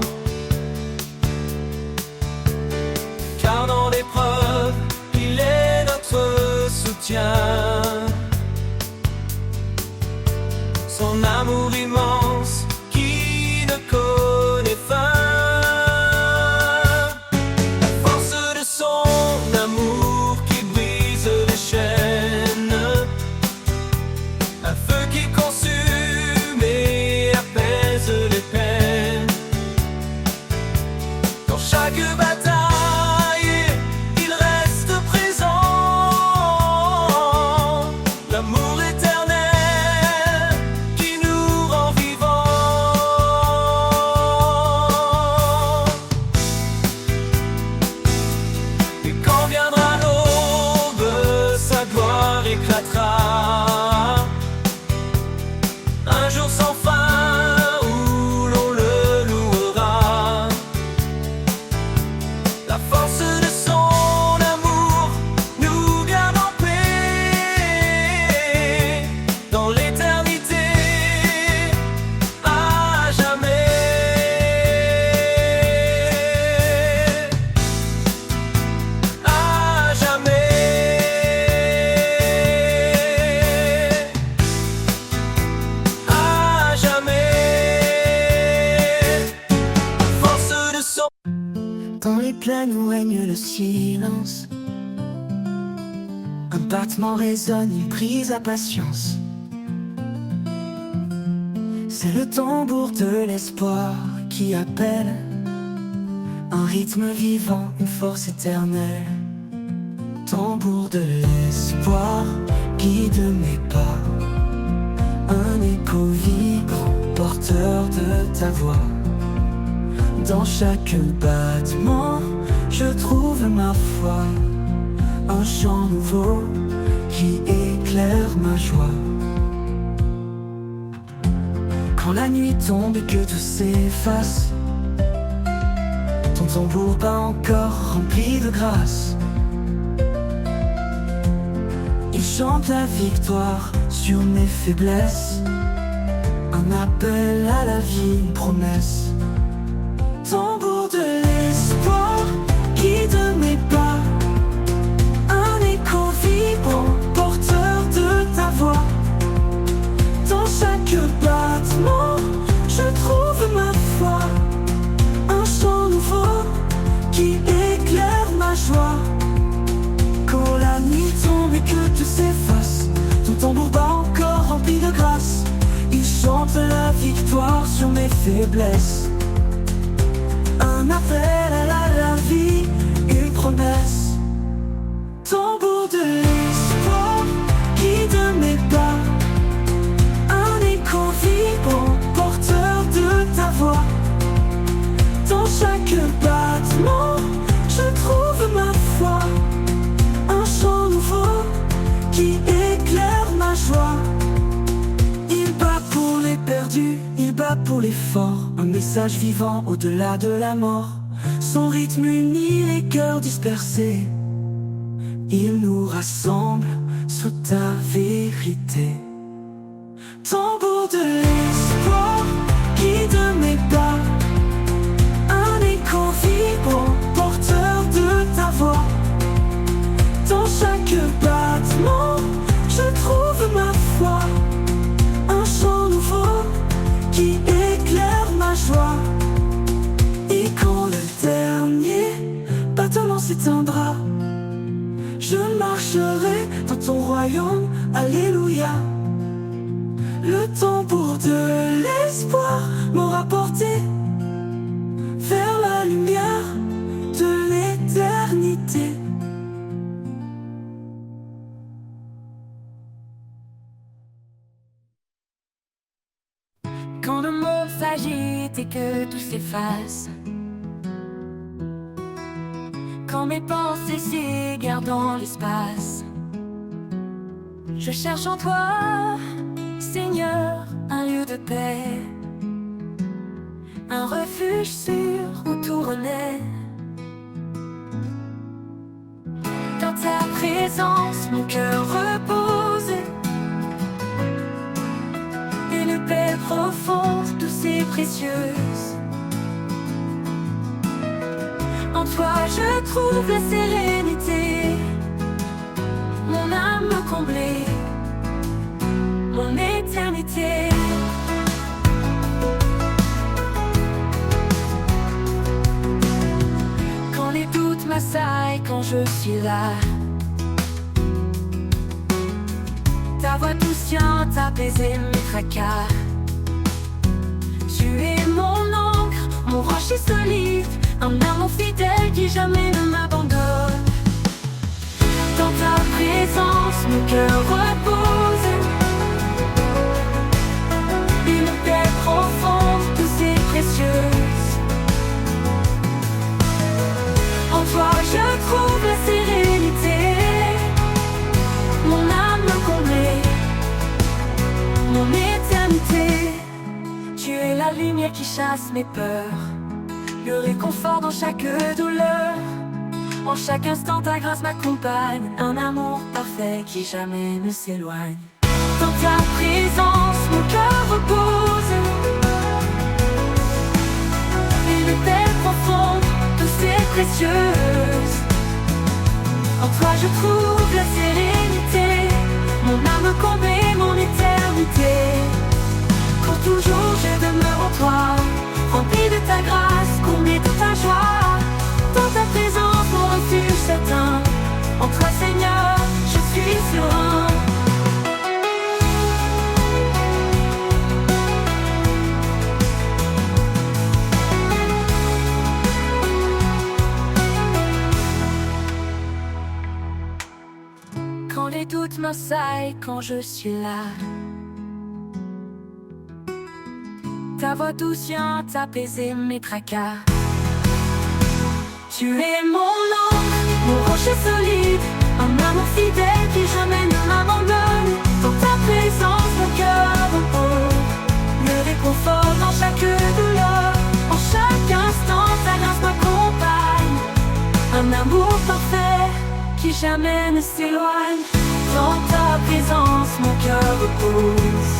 l'épreuve, il est notre soutien. Son amour immense qui ne connaît fin. La force de son amour qui brise les chaînes, un feu qui consume et apaise les peines. Dans chaque bataille, il reste présent. L'amour éternel qui nous rend vivants. Et quand viendra l'aube, sa gloire éclatera. Un jour sans fin où l'on le louera. La force de son amour nous garde en paix dans l'éternité, à jamais. À jamais. À jamais. Force de son. Dans les plaines où règne le silence, un battement résonne, une prise à patience. C'est le tambour de l'espoir qui appelle, un rythme vivant, une force éternelle. Tambour de l'espoir guide mes pas, un écho vibrant, porteur de ta voix. Dans chaque battement, je trouve ma foi, un chant nouveau qui éclaire ma joie. Quand la nuit tombe et que tout s'efface, ton tambour bat encore rempli de grâce. Il chante la victoire sur mes faiblesses, un appel à la vie, une promesse. Tambour de l'espoir guide mes pas, un écho vibrant, porteur de ta voix. Dans chaque battement, je trouve ma foi, un chant nouveau qui éclaire ma joie. Quand la nuit tombe et que tout s'efface, ton tambour bat encore rempli de grâce. Il chante la victoire sur mes faiblesses, un appel à la vie, une promesse. Tambour de l'espoir guide mes pas, un écho vibrant, porteur de ta voix. Dans chaque battement, je trouve ma foi, un chant nouveau qui éclaire ma joie. Il bat pour les perdus, il bat pour les forts, un message vivant au-delà de la mort. Son rythme unit les cœurs dispersés, il nous rassemble sous ta vérité. Tambour de l'espoir guide mes pas, un écho vibrant, porteur de ta voix. Dans chaque battement, je trouve ma foi, un chant nouveau qui éclaire ma joie. Et quand le dernier battement s'éteindra, je marcherai dans ton royaume, alléluia. Le tambour de l'espoir m'aura porté vers la lumière de l'éternité. Quand le monde s'agite et que tout s'efface, quand mes pensées s'égarent dans l'espace, je cherche en toi, Seigneur, un lieu de paix, un refuge sûr où tout renaît. Dans ta présence, mon cœur repose, une paix profonde, douce et précieuse. En toi je je trouve la sérénité, mon âme me combler, mon éternité. Quand les doutes m'assaillent, quand je suis là, ta voix douciante apaiser mes tracas. Tu es mon encre, mon rocher solide, un amour fidèle qui jamais ne m'abandonne. Dans ta présence, mon cœur repose, une paix profonde, douce et précieuse. En toi je trouve la sérénité, mon âme me combler, mon éternité. Tu es la lumière qui chasse mes peurs, le réconfort dans chaque douleur. En chaque instant ta grâce m'accompagne, un amour parfait qui jamais ne s'éloigne. Dans ta présence mon cœur repose, une paix profonde, douce et précieuse. En toi je trouve la sérénité, mon âme comblée, mon éternité. Pour toujours je demeure en toi, rempli de ta grâce, comblé de ta joie. Dans ta présence mon refuge certain, en toi Seigneur je suis serein. Quand les doutes m'assaillent, quand je suis là, ta voix douce vient apaiser mes tracas. Tu es mon encre, mon rocher solide, un amour fidèle qui jamais ne m'abandonne. Dans ta présence mon cœur repose, le réconfort dans chaque douleur. En chaque instant ta grâce m'accompagne, un amour parfait qui jamais ne s'éloigne. Dans ta présence mon cœur repose,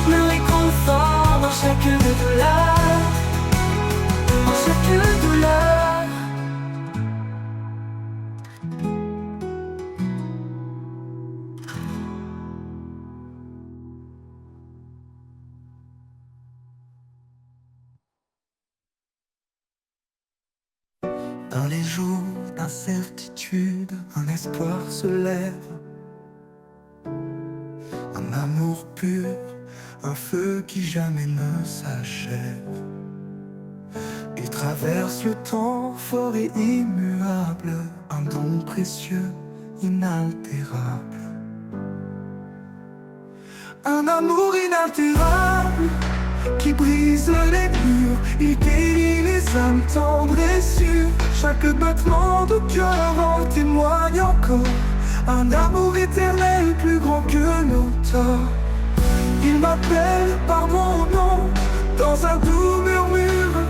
le réconfort dans chaque douleur, dans chaque douleur. Dans les jours d'incertitude, un espoir se lève, un amour pur, un feu qui jamais ne s'achève. Il traverse le temps fort et immuable, un don précieux, inaltérable. Un amour inaltérable qui brise les murs, il guérit les âmes tendres et sûres. Chaque battement de cœur en témoigne encore, un amour éternel plus grand que nos torts. Il m'appelle par mon nom dans un doux murmure,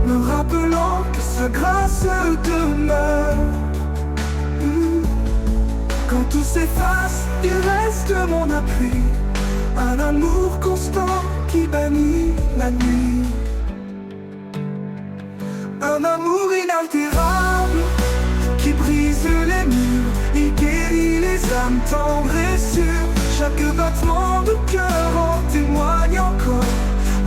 me rappelant que sa grâce demeure. Quand tout s'efface, il reste mon appui, un amour constant qui bannit la nuit. Un amour inaltérable qui brise les murs, il guérit les âmes tendres et sûres. Chaque battement de cœur en témoigne encore,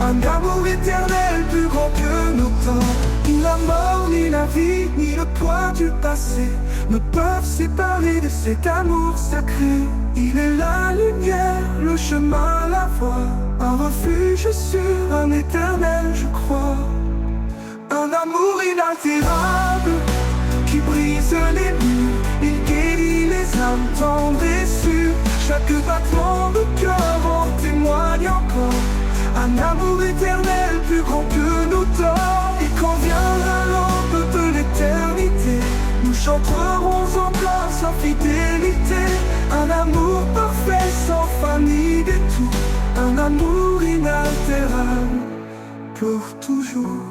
un amour éternel plus grand que nos temps. Ni la mort, ni la vie, ni le poids du passé ne peuvent séparer de cet amour sacré. Il est la lumière, le chemin, la voie, un refuge sûr, un éternel je crois. Un amour inaltérable qui brise les murs, il guérit les âmes tendres et sûres. Chaque battement de cœur en témoigne encore, un amour éternel plus grand que nos torts. Et quand viendra l'aube de l'éternité, nous chanterons encore sa fidélité. Un amour parfait sans fin ni détour, un amour inaltérable pour toujours.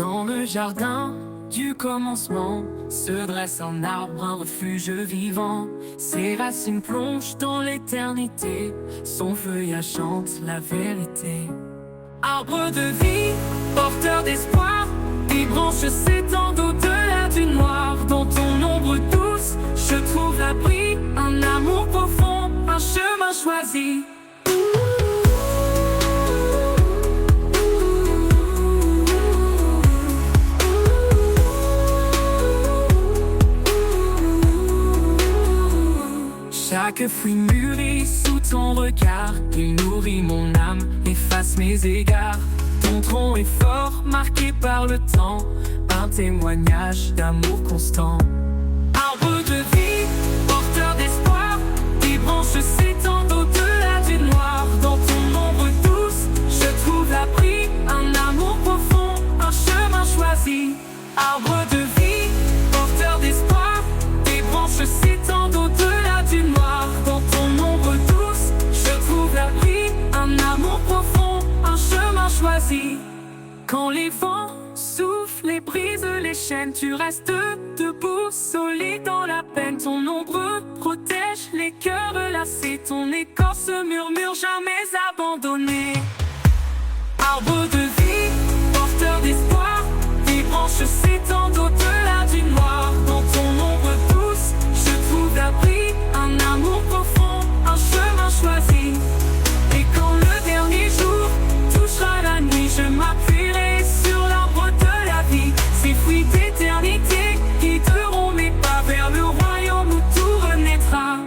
Dans le jardin du commencement se dresse un arbre, un refuge vivant. Ses racines plongent dans l'éternité, son feuillage chante la vérité. Arbre de vie, porteur d'espoir, tes branches s'étendent au-delà du noir. Dans ton ombre douce, je trouve l'abri, un amour profond, un chemin choisi. Chaque fruit mûrit sous ton regard, il nourrit mon âme, efface mes égards. Ton tronc est fort, marqué par le temps, un témoignage d'amour constant. Arbre de vie, porteur d'espoir, tes branches s'étendent au-delà du noir. Dans ton ombre douce, je trouve l'abri, un amour profond, un chemin choisi. Arbre de vie, porteur d'espoir, tes branches s'étendent au-delà du noir. Dans ton ombre douce, je trouve l'abri, un amour profond, un chemin choisi. Quand les vents soufflent et brisent les chaînes, tu restes debout, solide dans la peine. Ton ombre protège les cœurs lassés, ton écorce murmure jamais abandonné. Arbre de vie, porteur d'espoir, tes branches s'étendent au-delà du noir. Dans ton ombre douce, je trouve l'abri, un amour profond, un chemin choisi. Et quand le dernier jour touchera la nuit, je m'appuierai sur l'arbre de la vie. Ces fruits d'éternité guideront mes pas vers le royaume où tout renaîtra.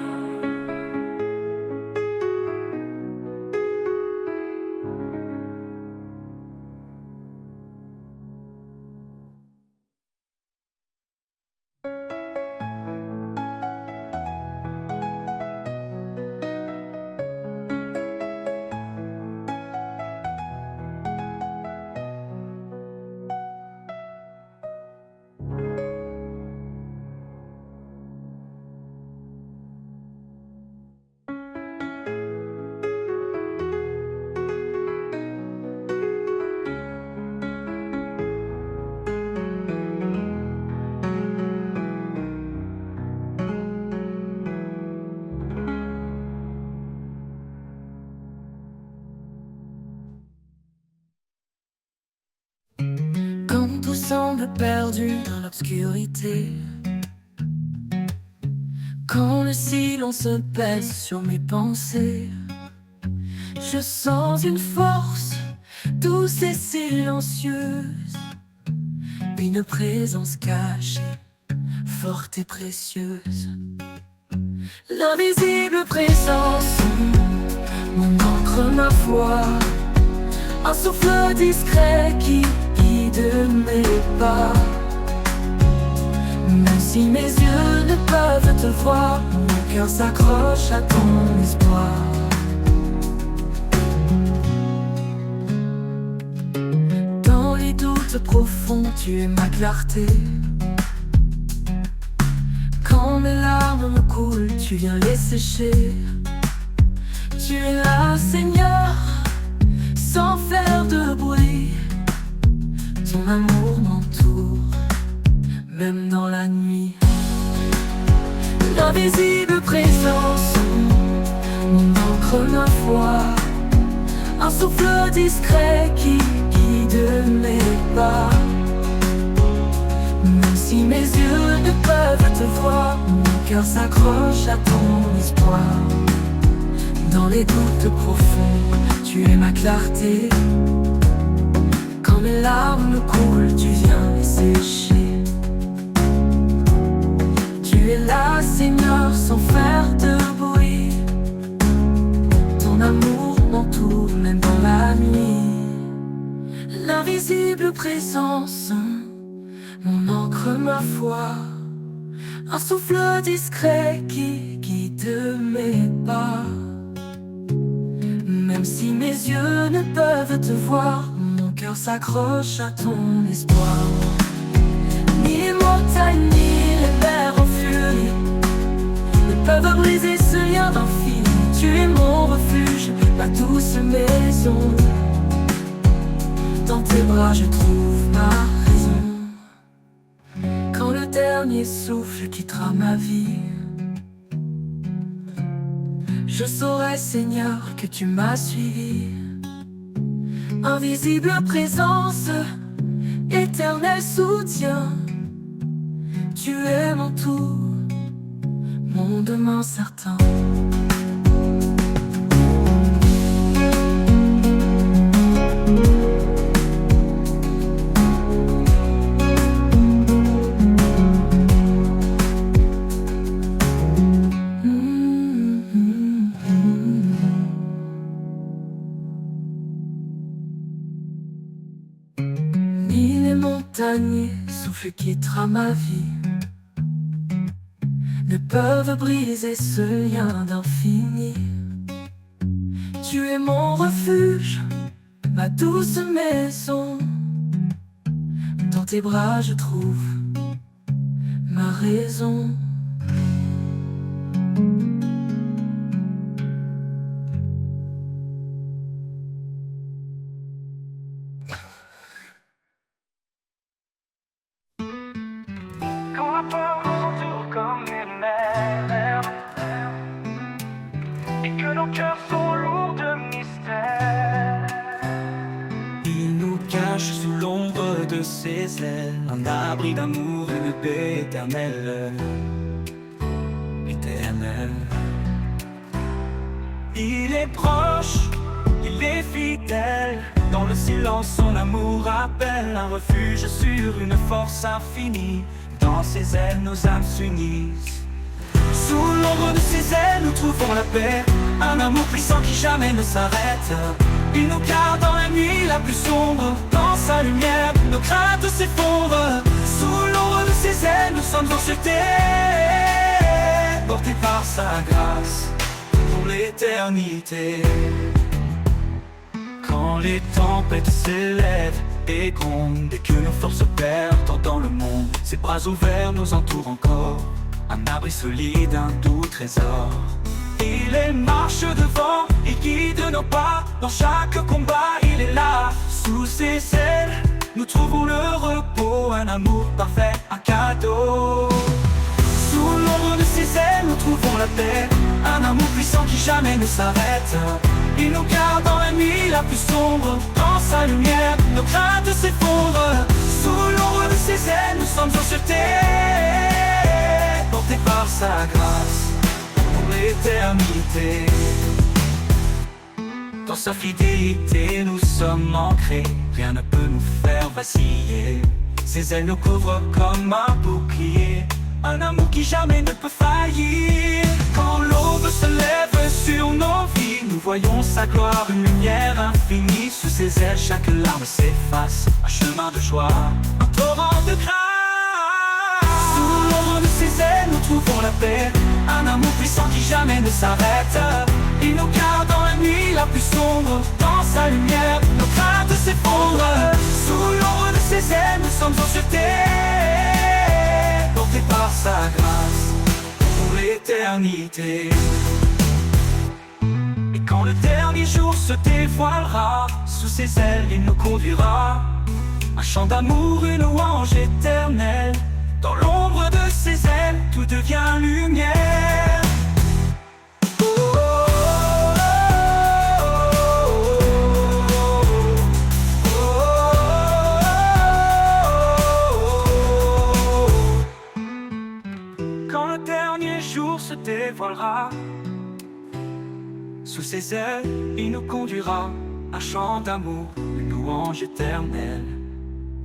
Tout semble perdu dans l'obscurité, quand le silence pèse sur mes pensées, je sens une force douce et silencieuse, une présence cachée, forte et précieuse. L'invisible présence, mon encre, ma foi, un souffle discret qui de mes pas. Même si mes yeux ne peuvent te voir, mon cœur s'accroche à ton espoir. Dans les doutes profonds, tu es ma clarté. Quand mes larmes me coulent, tu viens les sécher. Tu es là, Seigneur, sans faire de bruit. Ton amour m'entoure, même dans la nuit. L'invisible présence, mon encre, ma foi, un souffle discret qui guide mes pas. Même si mes yeux ne peuvent te voir, mon cœur s'accroche à ton espoir. Dans les doutes profonds, tu es ma clarté. Quand mes larmes coulent, tu viens les sécher. Tu es là, Seigneur, sans faire de bruit. Ton amour m'entoure, même dans la nuit. L'invisible présence, mon encre, ma foi, un souffle discret qui guide mes pas. Même si mes yeux ne peuvent te voir, mon cœur s'accroche à ton espoir. Ni les montagnes, ni les mers en furie ne peuvent briser ce lien d'infini. Tu es mon refuge, ma douce maison. Dans tes bras je trouve ma dernier souffle quittera ma vie, je saurai, Seigneur, que tu m'as suivi. Invisible présence, éternel soutien, tu es mon tout, mon demain certain. Souffle quittera ma vie, ne peuvent briser ce lien d'infini. Tu es mon refuge, ma douce maison. Dans tes bras je trouve ma raison. Comme les mers, et que nos cœurs sont lourds de mystère. Il nous cache sous l'ombre de ses ailes, un abri d'amour, une paix éternelle. Éternelle. Il est proche, il est fidèle. Dans le silence, son amour appelle un refuge sur une force infinie. Dans ses ailes, nos âmes s'unissent. Sous l'ombre de ses ailes, nous trouvons la paix. Un amour puissant qui jamais ne s'arrête. Il nous garde dans la nuit la plus sombre. Dans sa lumière, nos craintes s'effondrent. Sous l'ombre de ses ailes, nous sommes en sûreté, portés par sa grâce pour l'éternité. Quand les tempêtes s'élèvent et grondent, et que nos forces perdent dans le monde, ses bras ouverts nous entourent encore, un abri solide, un doux trésor. Il est marche devant, il guide nos pas, dans chaque combat il est là. Sous ses ailes, nous trouvons le repos, un amour parfait, un cadeau. Sous l'ombre de ses ailes, nous trouvons la paix, un amour puissant qui jamais ne s'arrête. Il nous garde dans la nuit la plus sombre. Dans sa lumière, nos craintes s'effondrent. Sous l'ombre de ses ailes, nous sommes en sûreté, portés par sa grâce pour l'éternité. Dans sa fidélité, nous sommes ancrés, rien ne peut nous faire vaciller. Ses ailes nous couvrent comme un bouclier, un amour qui jamais ne peut faillir. Quand l'aube se lève sur nos vies, nous voyons sa gloire, une lumière infinie. Sous ses ailes, chaque larme s'efface, un chemin de joie, un torrent de grâce. Sous l'ombre de ses ailes, nous trouvons la paix, un amour puissant qui jamais ne s'arrête. Il nous garde dans la nuit la plus sombre. Dans sa lumière, nos craintes s'effondrent. Sous l'ombre de ses ailes, nous sommes en sûreté, portés par sa grâce pour l'éternité. Et quand le dernier jour se dévoilera, sous ses ailes il nous conduira, un chant d'amour, une louange éternelle. Dans l'ombre de ses ailes, tout devient lumière. Se dévoilera, sous ses ailes il nous conduira, un chant d'amour, une louange éternelle.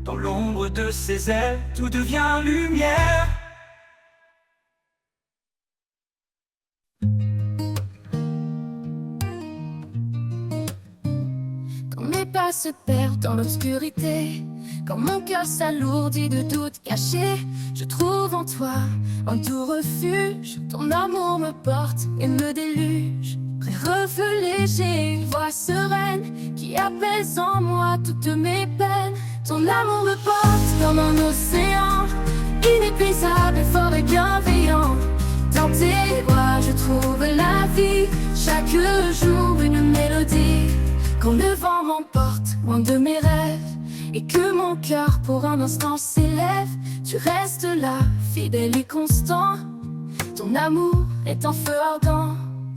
Dans l'ombre de ses ailes, tout devient lumière. Quand mes pas se perdent dans l'obscurité, quand mon cœur s'alourdit de doutes cachés, je trouve en toi un doux refuge. Ton amour me porte et me déluge. Près reflet léger, une voix sereine qui apaise en moi toutes mes peines. Ton amour me porte comme un océan, inépuisable, fort et bienveillant. Dans tes bras je trouve la vie, chaque jour une mélodie. Quand le vent m'emporte loin de mes rêves et que mon mon cœur pour un instant s'élève. Tu restes là, fidèle et constant. Ton amour est un feu ardent.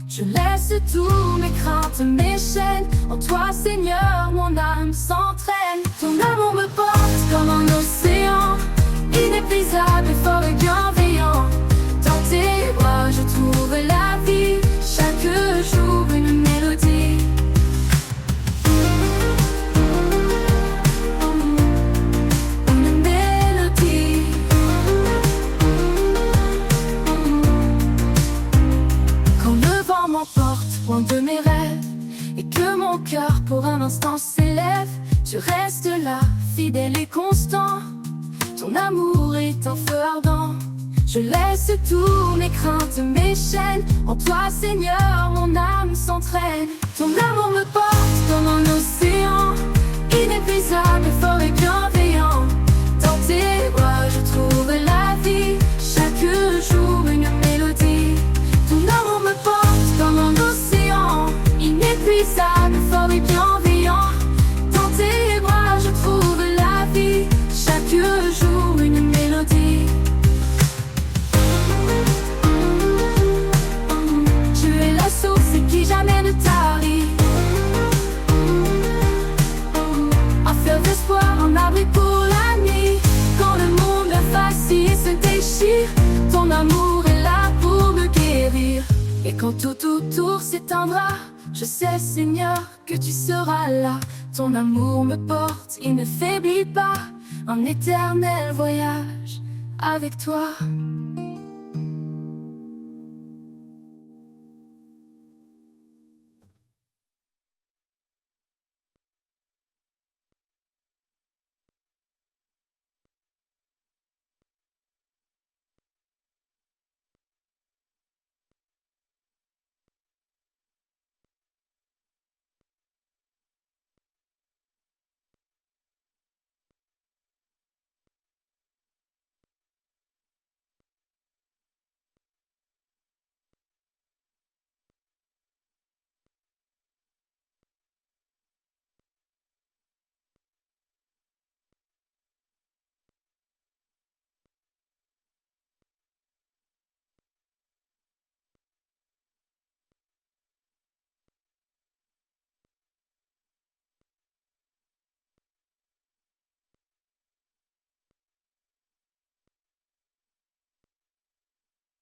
Je laisse tous mes craintes, mes chaînes. En toi, Seigneur, mon âme s'entraîne. Ton amour me porte comme un océan, inépuisable et fort et bienveillant. Dans tes bras, je trouve la vie. Chaque jour, une mélodie. Une mélodie. Quand le vent m'emporte loin de mes rêves et que mon cœur pour un instant s'élève, tu restes là, fidèle et constant. Ton amour est un feu ardent. Je laisse tous mes craintes, mes chaînes. En toi, Seigneur, mon âme s'entraîne. Ton amour me porte comme un océan, inépuisable, fort et bienveillant. Dans tes bras, je trouve la vie. Chaque jour, une mélodie. Ton amour me porte comme un océan, inépuisable, fort et bienveillant. Dans tes bras, je trouve la vie. Chaque jour, une mélodie. Tu es la source qui jamais ne tarit. Un fleuve d'espoir, un abri pour la nuit. Quand le monde facile se déchire, ton amour est là pour me guérir. Et quand tout autour s'éteindra, je sais, Seigneur, que tu seras là. Ton amour me porte, il ne faiblit pas. Un éternel voyage avec toi.